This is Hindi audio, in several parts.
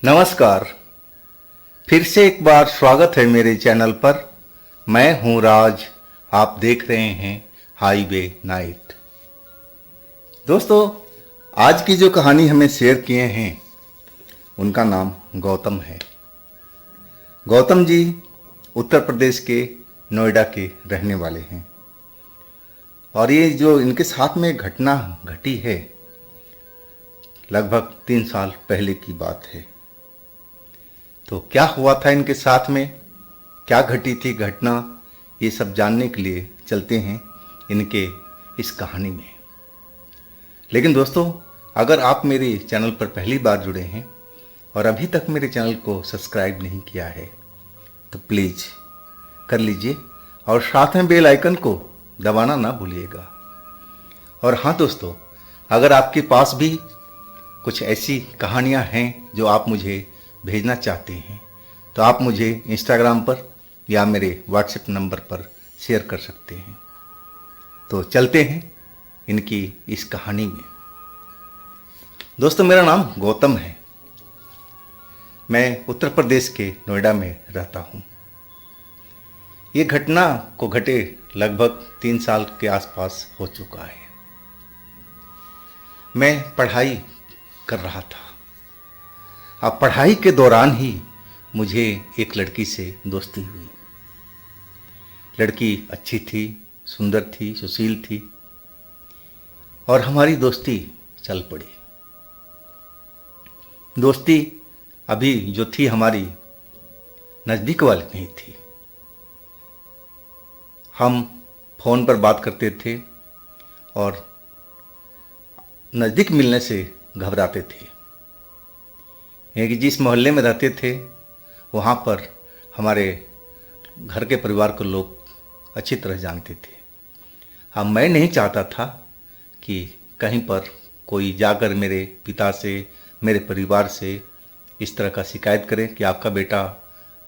नमस्कार। फिर से एक बार स्वागत है मेरे चैनल पर। मैं हूं राज। आप देख रहे हैं हाईवे नाइट। दोस्तों, आज की जो कहानी हमें शेयर किए हैं उनका नाम गौतम है। गौतम जी उत्तर प्रदेश के नोएडा के रहने वाले हैं और ये जो इनके साथ में घटना घटी है लगभग 3 साल पहले की बात है। तो क्या हुआ था इनके साथ में, क्या घटी थी घटना, ये सब जानने के लिए चलते हैं इनके इस कहानी में। लेकिन दोस्तों, अगर आप मेरे चैनल पर पहली बार जुड़े हैं और अभी तक मेरे चैनल को सब्सक्राइब नहीं किया है तो प्लीज़ कर लीजिए और साथ में बेल आइकन को दबाना ना भूलिएगा। और हाँ दोस्तों, अगर आपके पास भी कुछ ऐसी कहानियाँ हैं जो आप मुझे भेजना चाहते हैं तो आप मुझे इंस्टाग्राम पर या मेरे व्हाट्सएप नंबर पर शेयर कर सकते हैं। तो चलते हैं इनकी इस कहानी में। दोस्तों, मेरा नाम गौतम है। मैं उत्तर प्रदेश के नोएडा में रहता हूँ। ये घटना को घटे लगभग 3 साल के आसपास हो चुका है। मैं पढ़ाई कर रहा था। अब पढ़ाई के दौरान ही मुझे एक लड़की से दोस्ती हुई। लड़की अच्छी थी, सुंदर थी, सुशील थी और हमारी दोस्ती चल पड़ी। दोस्ती अभी जो थी हमारी नज़दीक वाली नहीं थी। हम फ़ोन पर बात करते थे और नज़दीक मिलने से घबराते थे। कि जिस मोहल्ले में रहते थे वहाँ पर हमारे घर के परिवार को लोग अच्छी तरह जानते थे। अब मैं नहीं चाहता था कि कहीं पर कोई जाकर मेरे पिता से, मेरे परिवार से इस तरह का शिकायत करे कि आपका बेटा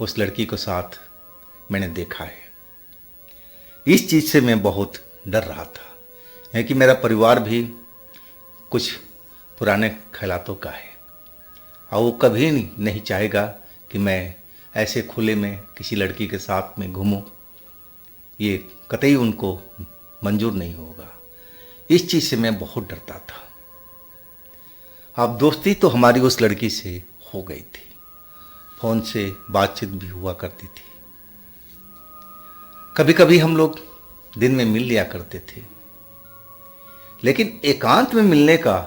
उस लड़की के साथ मैंने देखा है। इस चीज़ से मैं बहुत डर रहा था कि मेरा परिवार भी कुछ पुराने ख्यालातों का है और वो कभी नहीं चाहेगा कि मैं ऐसे खुले में किसी लड़की के साथ में घूमूं। ये कतई उनको मंजूर नहीं होगा। इस चीज़ से मैं बहुत डरता था। अब दोस्ती तो हमारी उस लड़की से हो गई थी। फ़ोन से बातचीत भी हुआ करती थी। कभी कभी हम लोग दिन में मिल लिया करते थे, लेकिन एकांत में मिलने का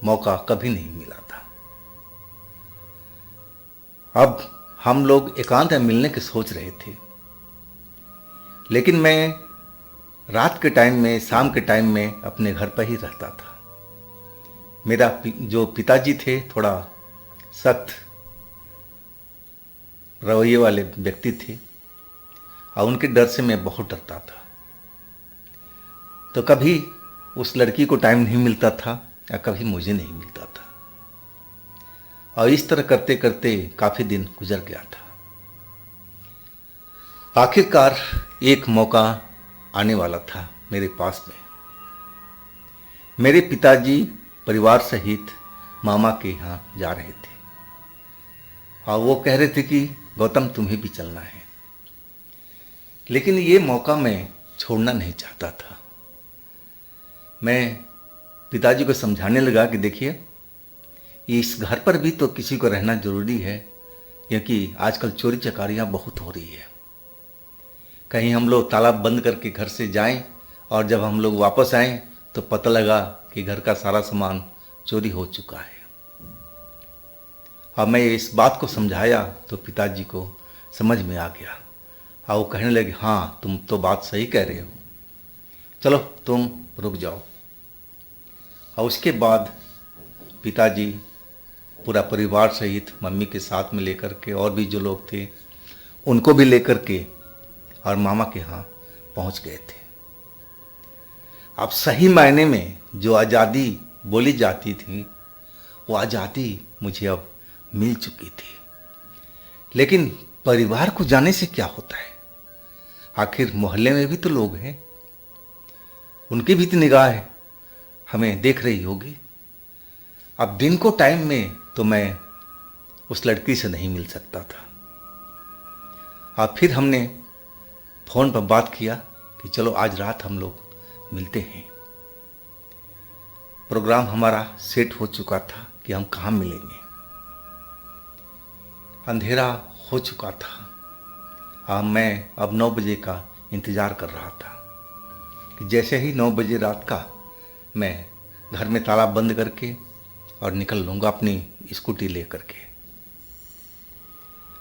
मौका कभी नहीं मिला था। अब हम लोग एकांत में मिलने की सोच रहे थे, लेकिन मैं रात के टाइम में, शाम के टाइम में अपने घर पर ही रहता था। मेरा जो पिताजी थे थोड़ा सख्त रवैये वाले व्यक्ति थे और उनके डर से मैं बहुत डरता था। तो कभी उस लड़की को टाइम नहीं मिलता था या कभी मुझे नहीं मिलता था और इस तरह करते करते काफ़ी दिन गुजर गया था। आखिरकार एक मौका आने वाला था मेरे पास में। मेरे पिताजी परिवार सहित मामा के यहाँ जा रहे थे और वो कह रहे थे कि गौतम तुम्हें भी चलना है। लेकिन ये मौका मैं छोड़ना नहीं चाहता था। मैं पिताजी को समझाने लगा कि देखिए, इस घर पर भी तो किसी को रहना ज़रूरी है, क्योंकि आजकल चोरी चकारियाँ बहुत हो रही है। कहीं हम लोग ताला बंद करके घर से जाएं और जब हम लोग वापस आएं तो पता लगा कि घर का सारा सामान चोरी हो चुका है। अब मैं इस बात को समझाया तो पिताजी को समझ में आ गया और वो कहने लगे, हाँ तुम तो बात सही कह रहे हो, चलो तुम रुक जाओ। और उसके बाद पिताजी पूरा परिवार सहित मम्मी के साथ में लेकर के और भी जो लोग थे उनको भी लेकर के और मामा के यहाँ पहुँच गए थे। अब सही मायने में जो आज़ादी बोली जाती थी वो आज़ादी मुझे अब मिल चुकी थी। लेकिन परिवार को जाने से क्या होता है? आखिर मोहल्ले में भी तो लोग हैं, उनकी भी तो निगाह हमें देख रही होगी। अब दिन को टाइम में तो मैं उस लड़की से नहीं मिल सकता था। और फिर हमने फ़ोन पर बात किया कि चलो आज रात हम लोग मिलते हैं। प्रोग्राम हमारा सेट हो चुका था कि हम कहाँ मिलेंगे। अंधेरा हो चुका था। मैं अब 9 बजे का इंतज़ार कर रहा था कि जैसे ही 9 बजे रात का मैं घर में ताला बंद करके और निकल लूँगा अपनी स्कूटी ले करके।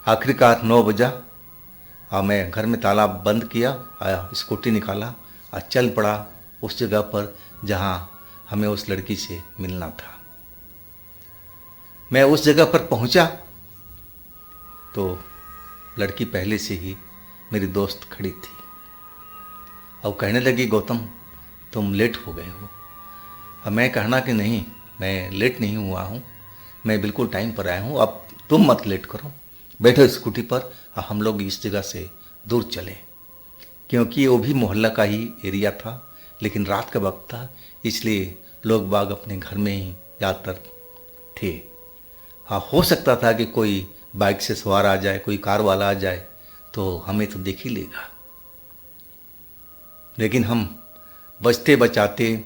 आखिरकार 9 बजा और मैं घर में ताला बंद किया, स्कूटी निकाला और चल पड़ा उस जगह पर जहाँ हमें उस लड़की से मिलना था। मैं उस जगह पर पहुँचा तो लड़की पहले से ही मेरी दोस्त खड़ी थी और कहने लगी, गौतम तुम लेट हो गए हो। अब मैं कहना कि नहीं, मैं लेट नहीं हुआ हूँ, मैं बिल्कुल टाइम पर आया हूँ, अब तुम मत लेट करो, बैठो स्कूटी पर और हम लोग इस जगह से दूर चले। क्योंकि वो भी मोहल्ला का ही एरिया था, लेकिन रात का वक्त था, इसलिए लोग बाग अपने घर में ही ज़्यादातर थे। हाँ, हो सकता था कि कोई बाइक से सवार आ जाए, कोई कार वाला आ जाए तो हमें तो देख ही लेगा। लेकिन हम बचते बचाते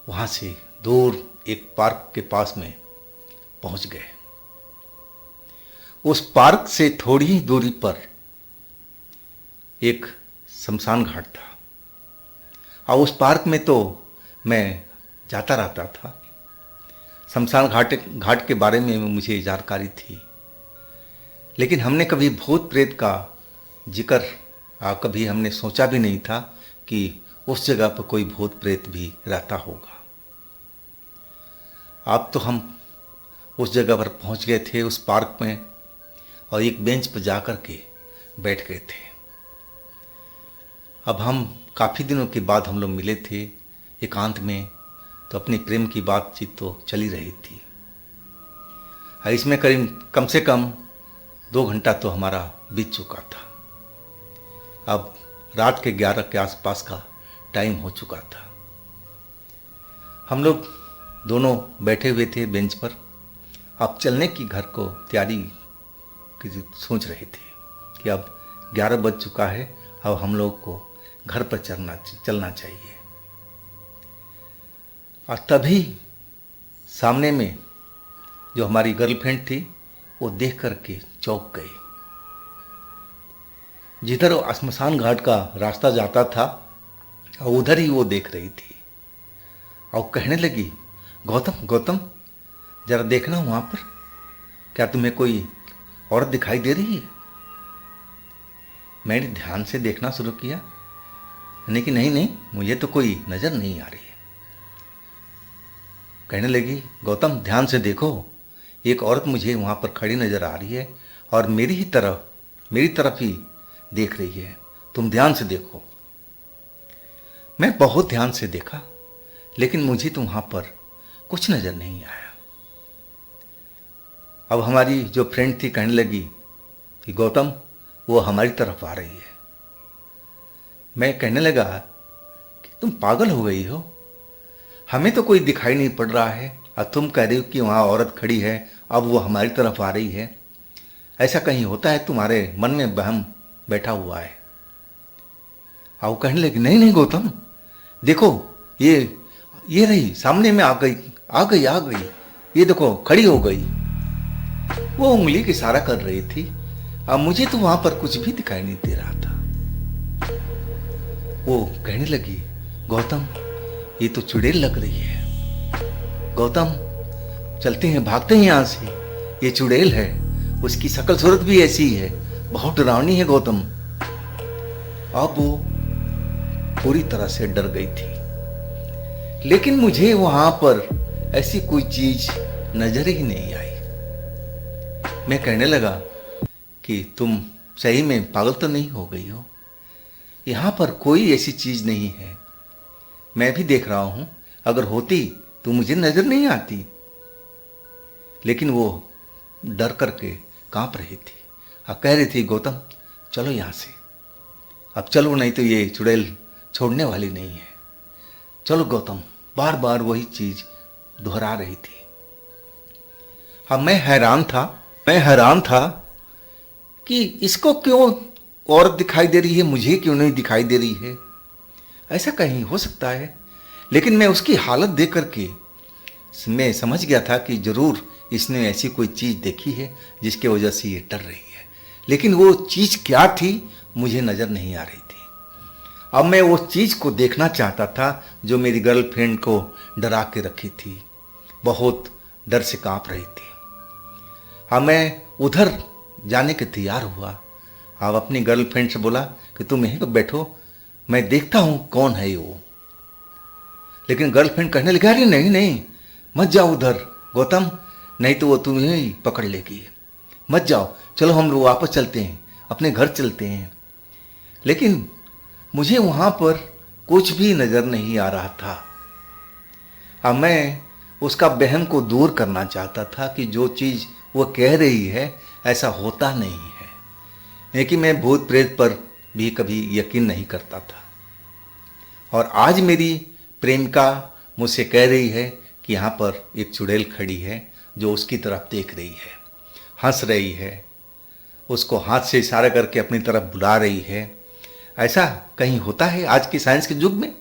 वहाँ से दूर एक पार्क के पास में पहुँच गए। उस पार्क से थोड़ी ही दूरी पर एक शमशान घाट था और उस पार्क में तो मैं जाता रहता था। शमशान घाट के बारे में मुझे जानकारी थी, लेकिन हमने कभी भूत प्रेत का जिक्र कभी हमने सोचा भी नहीं था कि उस जगह पर कोई भूत प्रेत भी रहता होगा। अब तो हम उस जगह पर पहुंच गए थे, उस पार्क में, और एक बेंच पर जा कर के बैठ गए थे। अब हम काफ़ी दिनों के बाद हम लोग मिले थे एकांत में, तो अपनी प्रेम की बातचीत तो चली रही थी। इसमें करीब कम से कम 2 घंटा तो हमारा बीत चुका था। अब रात के 11 के आसपास का टाइम हो चुका था। हम लोग दोनों बैठे हुए थे बेंच पर। अब चलने की घर को तैयारी की सोच रहे थे कि अब 11 बज चुका है, अब हम लोग को घर पर चलना चाहिए। और तभी सामने में जो हमारी गर्लफ्रेंड थी वो देख करके चौंक गई। जिधर वो श्मशान घाट का रास्ता जाता था और उधर ही वो देख रही थी और कहने लगी, गौतम गौतम जरा देखना वहां पर, क्या तुम्हें कोई औरत दिखाई दे रही है? मैंने ध्यान से देखना शुरू किया, लेकिन नहीं, मुझे तो कोई नजर नहीं आ रही है। कहने लगी, गौतम ध्यान से देखो, एक औरत मुझे वहां पर खड़ी नजर आ रही है और मेरी तरफ ही देख रही है, तुम ध्यान से देखो। मैं बहुत ध्यान से देखा, लेकिन मुझे तो वहां पर कुछ नजर नहीं आया। अब हमारी जो फ्रेंड थी कहने लगी कि गौतम वो हमारी तरफ आ रही है। मैं कहने लगा कि तुम पागल हो गई हो, हमें तो कोई दिखाई नहीं पड़ रहा है और तुम कह रही हो कि वहाँ औरत खड़ी है, अब वो हमारी तरफ आ रही है। ऐसा कहीं होता है? तुम्हारे मन में वहम बैठा हुआ है। वो कहने लगी, नहीं गौतम देखो, ये रही सामने में आ गई, ये देखो खड़ी हो गई। वो उंगली की इशारा कर रही थी। अब मुझे तो वहां पर कुछ भी दिखाई नहीं दे रहा था। वो कहने लगी, गौतम ये तो चुड़ैल लग रही है। गौतम चलते हैं, भागते हैं यहां से, ये चुड़ैल है, उसकी शक्ल सूरत भी ऐसी है, बहुत डरावनी है गौतम। अब वो पूरी तरह से डर गई थी, लेकिन मुझे वहां पर ऐसी कोई चीज नजर ही नहीं आई। मैं कहने लगा कि तुम सही में पागल तो नहीं हो गई हो, यहां पर कोई ऐसी चीज नहीं है, मैं भी देख रहा हूं, अगर होती तो मुझे नजर नहीं आती। लेकिन वो डर करके कांप रही थी और कह रही थी, गौतम चलो यहां से, अब चलो, नहीं तो ये चुड़ैल छोड़ने वाली नहीं है, चलो गौतम। बार बार वही चीज दोहरा रही थी। हाँ, मैं हैरान था कि इसको क्यों औरत दिखाई दे रही है, मुझे क्यों नहीं दिखाई दे रही है। ऐसा कहीं हो सकता है। लेकिन मैं उसकी हालत देख करके मैं समझ गया था कि जरूर इसने ऐसी कोई चीज़ देखी है जिसकी वजह से ये डर रही है। लेकिन वो चीज़ क्या थी मुझे नज़र नहीं आ रही थी। अब मैं उस चीज़ को देखना चाहता था जो मेरी गर्लफ्रेंड को डरा के रखी थी, बहुत डर से कांप रही थी। अब मैं उधर जाने के तैयार हुआ। अब अपनी गर्लफ्रेंड से बोला कि तुम यहीं पर बैठो, मैं देखता हूँ कौन है वो। लेकिन गर्लफ्रेंड कहने लगी, अरे नहीं नहीं, मत जाओ उधर गौतम, नहीं तो वो तुम्हें ही पकड़ लेगी, मत जाओ, चलो हम लोग वापस चलते हैं, अपने घर चलते हैं। लेकिन मुझे वहाँ पर कुछ भी नज़र नहीं आ रहा था। अब मैं उसका वहम को दूर करना चाहता था कि जो चीज़ वो कह रही है ऐसा होता नहीं है। लेकिन मैं भूत प्रेत पर भी कभी यकीन नहीं करता था। और आज मेरी प्रेमिका मुझसे कह रही है कि यहाँ पर एक चुड़ैल खड़ी है जो उसकी तरफ देख रही है, हंस रही है, उसको हाथ से इशारा करके अपनी तरफ बुला रही है। ऐसा कहीं होता है आज के साइंस के युग में?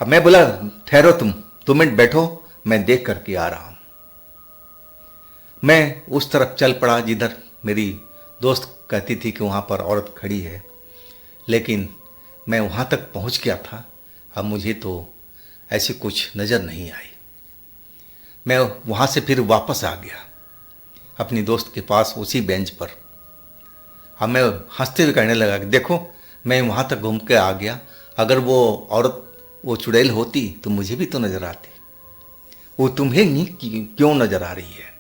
अब मैं बोला, ठहरो, तुम 2 मिनट बैठो, मैं देख करके आ रहा हूं। मैं उस तरफ चल पड़ा जिधर मेरी दोस्त कहती थी कि वहां पर औरत खड़ी है। लेकिन मैं वहां तक पहुंच गया था। अब मुझे तो ऐसी कुछ नज़र नहीं आई। मैं वहां से फिर वापस आ गया अपनी दोस्त के पास उसी बेंच पर। अब मैं हंसते हुए कहने लगा कि देखो, मैं वहाँ तक घूम के आ गया, अगर वो औरत वो चुड़ैल होती तो मुझे भी तो नज़र आती। वो तुम्हें नहीं क्यों नज़र आ रही है?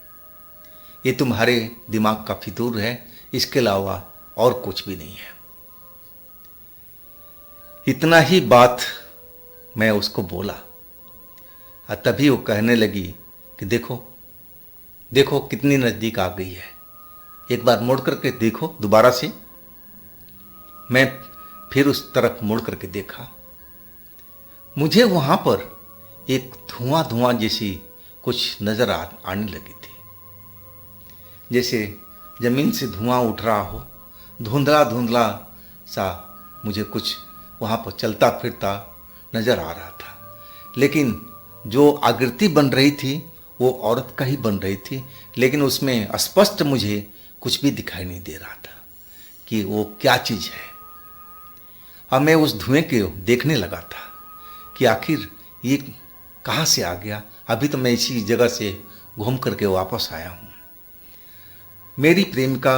ये तुम्हारे दिमाग का फितूर है, इसके अलावा और कुछ भी नहीं है। इतना ही बात मैं उसको बोला और तभी वो कहने लगी कि देखो देखो कितनी नज़दीक आ गई है, एक बार मुड़ करके देखो दोबारा से। मैं फिर उस तरफ मुड़ करके देखा। मुझे वहाँ पर एक धुआं धुआं जैसी कुछ नज़र आने लगी थी, जैसे ज़मीन से धुआं उठ रहा हो, धुंधला धुंधला सा मुझे कुछ वहाँ पर चलता फिरता नज़र आ रहा था। लेकिन जो आकृति बन रही थी वो औरत का ही बन रही थी, लेकिन उसमें स्पष्ट मुझे कुछ भी दिखाई नहीं दे रहा था कि वो क्या चीज़ है। अब मैं उस धुएं को देखने लगा था कि आखिर ये कहाँ से आ गया। अभी तो मैं इसी जगह से घूम करके वापस आया हूँ। मेरी प्रेमिका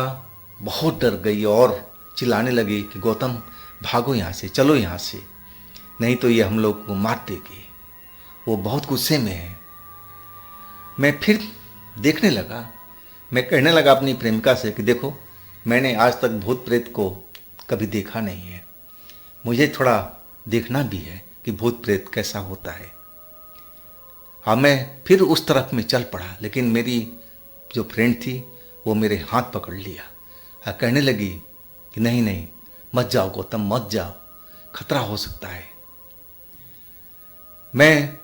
बहुत डर गई और चिल्लाने लगी कि गौतम भागो यहाँ से, चलो यहाँ से, नहीं तो ये हम लोग को मार देगी। वो बहुत गुस्से में है। मैं फिर देखने लगा। मैं कहने लगा अपनी प्रेमिका से कि देखो, मैंने आज तक भूत प्रेत को कभी देखा नहीं है, मुझे थोड़ा देखना भी है कि भूत प्रेत कैसा होता है। हाँ, मैं फिर उस तरफ में चल पड़ा, लेकिन मेरी जो फ्रेंड थी वो मेरे हाथ पकड़ लिया और कहने लगी कि नहीं नहीं, मत जाओ गौतम, मत जाओ, खतरा हो सकता है। मैं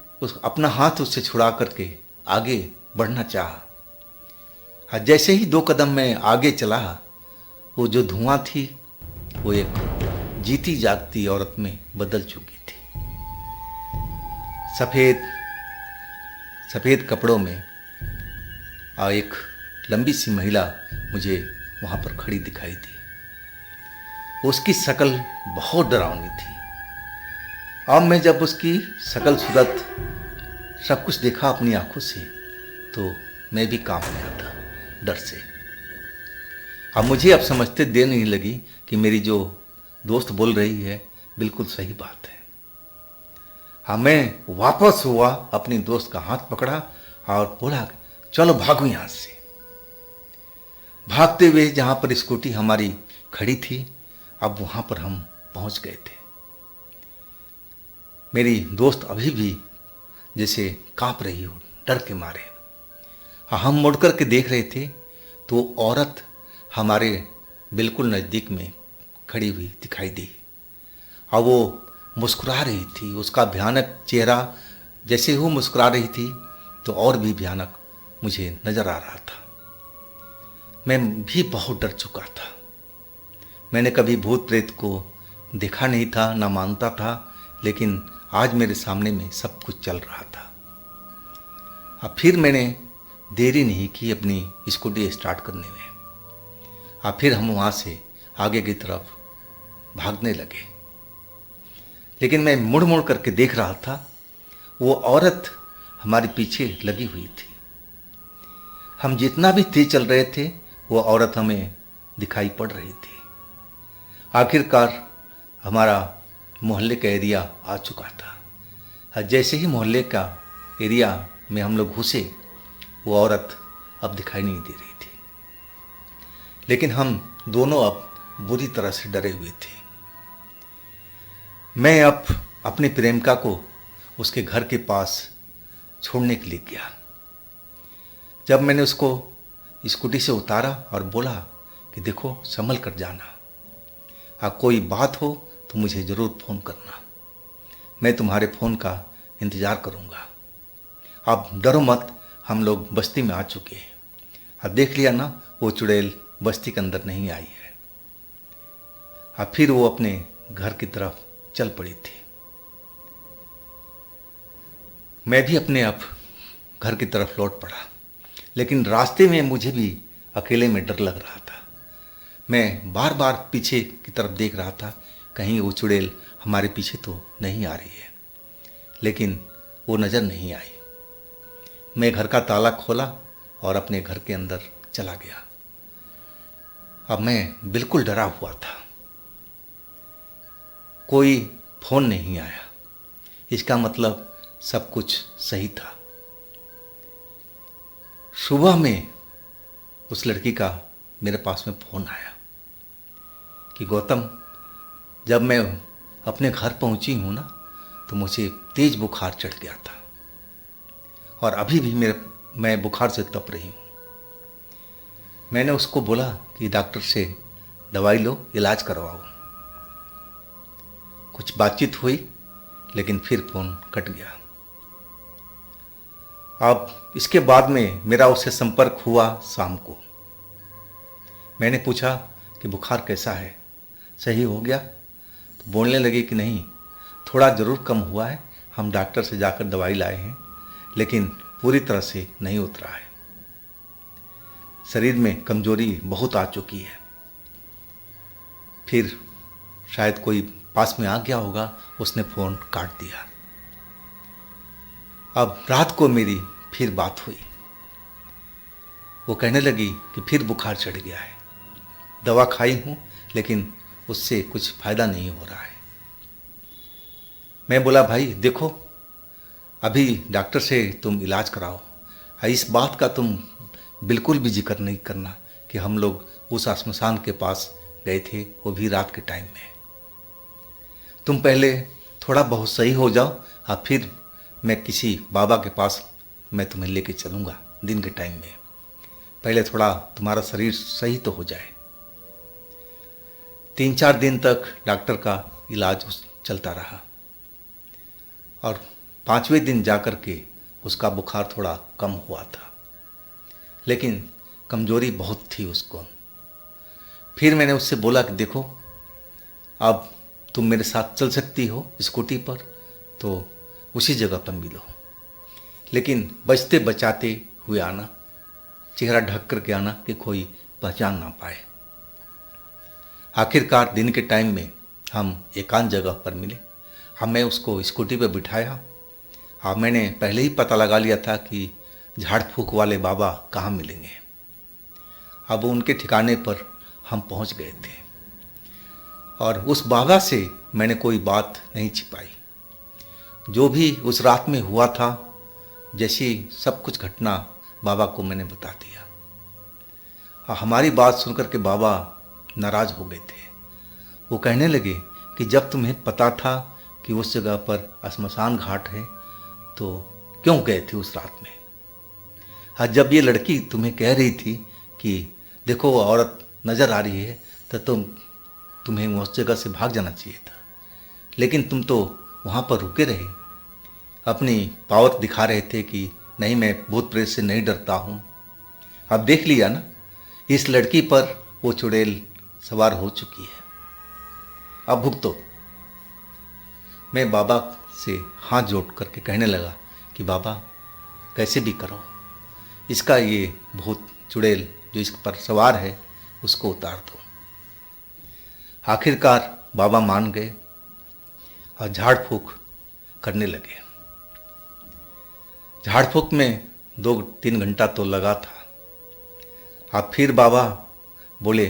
अपना हाथ उससे छुड़ा करके आगे बढ़ना चाहा। जैसे ही 2 कदम मैं आगे चला, वो जो धुआं थी वो एक जीती जागती औरत में बदल चुकी थी। सफ़ेद सफ़ेद कपड़ों में और एक लंबी सी महिला मुझे वहाँ पर खड़ी दिखाई दी। उसकी शक्ल बहुत डरावनी थी। अब मैं जब उसकी शक्ल सूरत सब कुछ देखा अपनी आंखों से, तो मैं भी कांप गया था डर से। अब मुझे अब समझते देर नहीं लगी कि मेरी जो दोस्त बोल रही है बिल्कुल सही बात है। हाँ, मैं वापस हुआ, अपनी दोस्त का हाथ पकड़ा और बोला चलो भागो यहाँ से। भागते हुए जहाँ पर स्कूटी हमारी खड़ी थी, अब वहाँ पर हम पहुँच गए थे। मेरी दोस्त अभी भी जैसे कांप रही हो डर के मारे। हाँ, हम मुड़ कर के देख रहे थे तो औरत हमारे बिल्कुल नज़दीक में खड़ी हुई दिखाई दी और वो मुस्कुरा रही थी। उसका भयानक चेहरा, जैसे वो मुस्कुरा रही थी तो और भी भयानक मुझे नजर आ रहा था। मैं भी बहुत डर चुका था। मैंने कभी भूत प्रेत को देखा नहीं था, ना मानता था, लेकिन आज मेरे सामने में सब कुछ चल रहा था। अब फिर मैंने देरी नहीं की अपनी स्कूटी स्टार्ट करने में। अब फिर हम वहाँ से आगे की तरफ भागने लगे। लेकिन मैं मुड़ मुड़ करके देख रहा था, वो औरत हमारे पीछे लगी हुई थी। हम जितना भी तेज चल रहे थे, वो औरत हमें दिखाई पड़ रही थी। आखिरकार हमारा मोहल्ले का एरिया आ चुका था। और जैसे ही मोहल्ले का एरिया में हम लोग घुसे, वो औरत अब दिखाई नहीं दे रही थी। लेकिन हम दोनों अब बुरी तरह से डरे हुए थे। मैं अब अपनी प्रेमिका को उसके घर के पास छोड़ने के लिए गया। जब मैंने उसको स्कूटी से उतारा और बोला कि देखो संभल कर जाना, कोई बात हो तो मुझे ज़रूर फ़ोन करना, मैं तुम्हारे फ़ोन का इंतज़ार करूँगा। अब डरो मत, हम लोग बस्ती में आ चुके हैं। अब देख लिया ना, वो चुड़ैल बस्ती के अंदर नहीं आई है। अब फिर वो अपने घर की तरफ चल पड़ी थी। मैं भी अपने आप घर की तरफ लौट पड़ा, लेकिन रास्ते में मुझे भी अकेले में डर लग रहा था। मैं बार बार पीछे की तरफ देख रहा था, कहीं वो चुड़ैल हमारे पीछे तो नहीं आ रही है, लेकिन वो नज़र नहीं आई। मैं घर का ताला खोला और अपने घर के अंदर चला गया। अब मैं बिल्कुल डरा हुआ था। कोई फ़ोन नहीं आया, इसका मतलब सब कुछ सही था। सुबह में उस लड़की का मेरे पास में फ़ोन आया कि गौतम, जब मैं अपने घर पहुंची हूं ना, तो मुझे तेज बुखार चढ़ गया था और अभी भी मैं बुखार से तप रही हूँ। मैंने उसको बोला कि डॉक्टर से दवाई लो, इलाज करवाओ। कुछ बातचीत हुई, लेकिन फिर फ़ोन कट गया। अब इसके बाद में मेरा उससे संपर्क हुआ शाम को। मैंने पूछा कि बुखार कैसा है, सही हो गया? तो बोलने लगे कि नहीं, थोड़ा ज़रूर कम हुआ है, हम डॉक्टर से जाकर दवाई लाए हैं, लेकिन पूरी तरह से नहीं उतरा है, शरीर में कमजोरी बहुत आ चुकी है। फिर शायद कोई पास में आ गया होगा, उसने फ़ोन काट दिया। अब रात को मेरी फिर बात हुई। वो कहने लगी कि फिर बुखार चढ़ गया है, दवा खाई हूँ, लेकिन उससे कुछ फ़ायदा नहीं हो रहा है। मैं बोला भाई देखो, अभी डॉक्टर से तुम इलाज कराओ, इस बात का तुम बिल्कुल भी जिक्र नहीं करना कि हम लोग उस श्मशान के पास गए थे, वो भी रात के टाइम में। तुम पहले थोड़ा बहुत सही हो जाओ, और फिर मैं किसी बाबा के पास मैं तुम्हें लेके चलूँगा दिन के टाइम में। पहले थोड़ा तुम्हारा शरीर सही तो हो जाए। 3-4 दिन तक डॉक्टर का इलाज चलता रहा और 5वें दिन जाकर के उसका बुखार थोड़ा कम हुआ था, लेकिन कमजोरी बहुत थी उसको। फिर मैंने उससे बोला कि देखो, अब तुम मेरे साथ चल सकती हो स्कूटी पर, तो उसी जगह पर मिलो, लेकिन बचते बचाते हुए आना, चेहरा ढक करके आना कि कोई पहचान ना पाए। आखिरकार दिन के टाइम में हम एकांत जगह पर मिले। मैं उसको स्कूटी पर बिठाया। मैंने पहले ही पता लगा लिया था कि झाड़ फूक वाले बाबा कहाँ मिलेंगे। अब उनके ठिकाने पर हम पहुंच गए थे और उस बाबा से मैंने कोई बात नहीं छिपाई। जो भी उस रात में हुआ था, जैसी सब कुछ घटना बाबा को मैंने बता दिया। हमारी बात सुनकर के बाबा नाराज हो गए थे। वो कहने लगे कि जब तुम्हें पता था कि उस जगह पर श्मशान घाट है, तो क्यों गए थे उस रात में? जब ये लड़की तुम्हें कह रही थी कि देखो वो औरत नज़र आ रही है, तो तुम्हें उस जगह से भाग जाना चाहिए था, लेकिन तुम तो वहाँ पर रुके रहे, अपनी पावर दिखा रहे थे कि नहीं, मैं भूत प्रेत से नहीं डरता हूँ। अब देख लिया ना, इस लड़की पर वो चुड़ैल सवार हो चुकी है, अब भुगतो। मैं बाबा से हाथ जोड़ करके कहने लगा कि बाबा कैसे भी करो, इसका ये भूत चुड़ैल जो इस पर सवार है उसको उतार दो। आखिरकार बाबा मान गए और झाड़ फूक करने लगे। झाड़ फूक में 2-3 घंटा तो लगा था। अब फिर बाबा बोले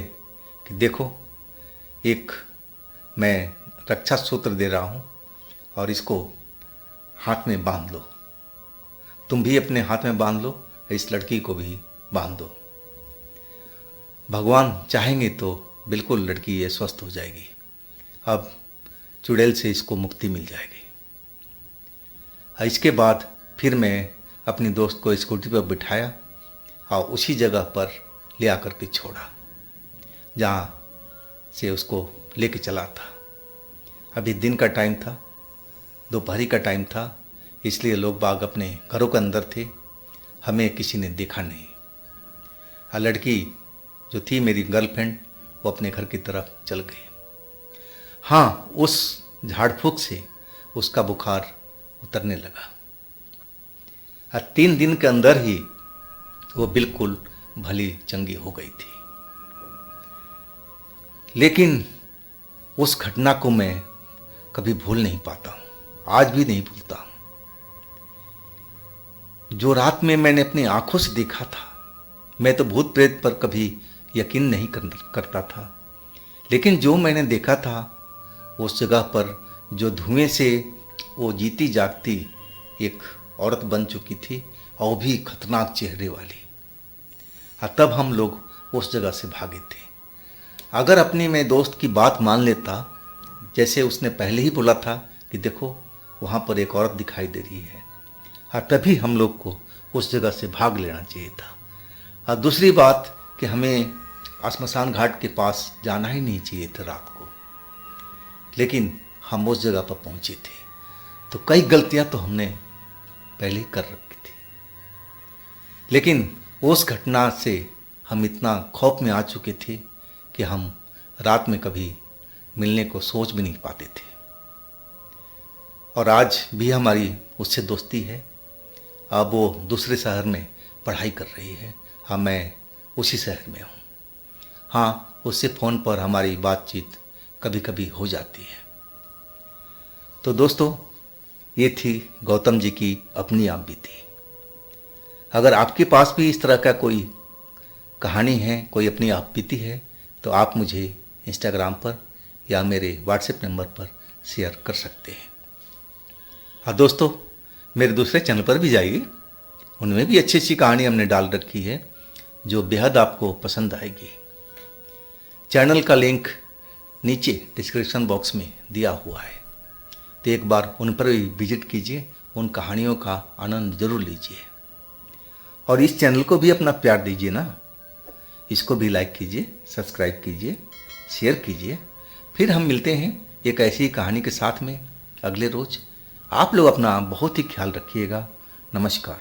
कि देखो, एक मैं रक्षा सूत्र दे रहा हूँ और इसको हाथ में बांध लो, तुम भी अपने हाथ में बांध लो, इस लड़की को भी बांध दो। भगवान चाहेंगे तो बिल्कुल लड़की ये स्वस्थ हो जाएगी, अब चुड़ैल से इसको मुक्ति मिल जाएगी। इसके बाद फिर मैं अपनी दोस्त को स्कूटी पर बिठाया और उसी जगह पर ले आकर के छोड़ा जहाँ से उसको लेके चला था। अभी दिन का टाइम था, दोपहरी का टाइम था, इसलिए लोग बाग अपने घरों के अंदर थे, हमें किसी ने देखा नहीं। लड़की जो थी मेरी गर्लफ्रेंड, वो अपने घर की तरफ चल गई। हाँ, उस झाड़ फूक से उसका बुखार उतरने लगा। 3 दिन के अंदर ही वो बिल्कुल भली चंगी हो गई थी। लेकिन उस घटना को मैं कभी भूल नहीं पाता हूँ, आज भी नहीं भूलता हूँ। जो रात में मैंने अपनी आंखों से देखा था, मैं तो भूत प्रेत पर कभी यकीन नहीं करता था, लेकिन जो मैंने देखा था उस जगह पर जो धुएं से वो जीती जागती एक औरत बन चुकी थी, और वो भी खतरनाक चेहरे वाली। तब हम लोग उस जगह से भागे थे। अगर अपनी मैं दोस्त की बात मान लेता, जैसे उसने पहले ही बोला था कि देखो वहाँ पर एक औरत दिखाई दे रही है, तभी हम लोग को उस जगह से भाग लेना चाहिए था। और दूसरी बात कि हमें श्मशान घाट के पास जाना ही नहीं चाहिए था रात को, लेकिन हम उस जगह पर पहुँचे थे। तो कई गलतियाँ तो हमने पहले ही कर रखी थी, लेकिन उस घटना से हम इतना खौफ में आ चुके थे कि हम रात में कभी मिलने को सोच भी नहीं पाते थे। और आज भी हमारी उससे दोस्ती है। अब वो दूसरे शहर में पढ़ाई कर रही है, हाँ मैं उसी शहर में हूँ। हाँ, उससे फ़ोन पर हमारी बातचीत कभी कभी हो जाती है। तो दोस्तों, ये थी गौतम जी की अपनी आप बीती। अगर आपके पास भी इस तरह का कोई कहानी है, कोई अपनी आप बीती है, तो आप मुझे इंस्टाग्राम पर या मेरे व्हाट्सएप नंबर पर शेयर कर सकते हैं। हाँ दोस्तों, मेरे दूसरे चैनल पर भी जाइए, उनमें भी अच्छी अच्छी कहानी हमने डाल रखी है जो बेहद आपको पसंद आएगी। चैनल का लिंक नीचे डिस्क्रिप्शन बॉक्स में दिया हुआ है, तो एक बार उन पर भी विजिट कीजिए, उन कहानियों का आनंद जरूर लीजिए। और इस चैनल को भी अपना प्यार दीजिए ना, इसको भी लाइक कीजिए, सब्सक्राइब कीजिए, शेयर कीजिए। फिर हम मिलते हैं एक ऐसी कहानी के साथ में अगले रोज। आप लोग अपना बहुत ही ख्याल रखिएगा। नमस्कार।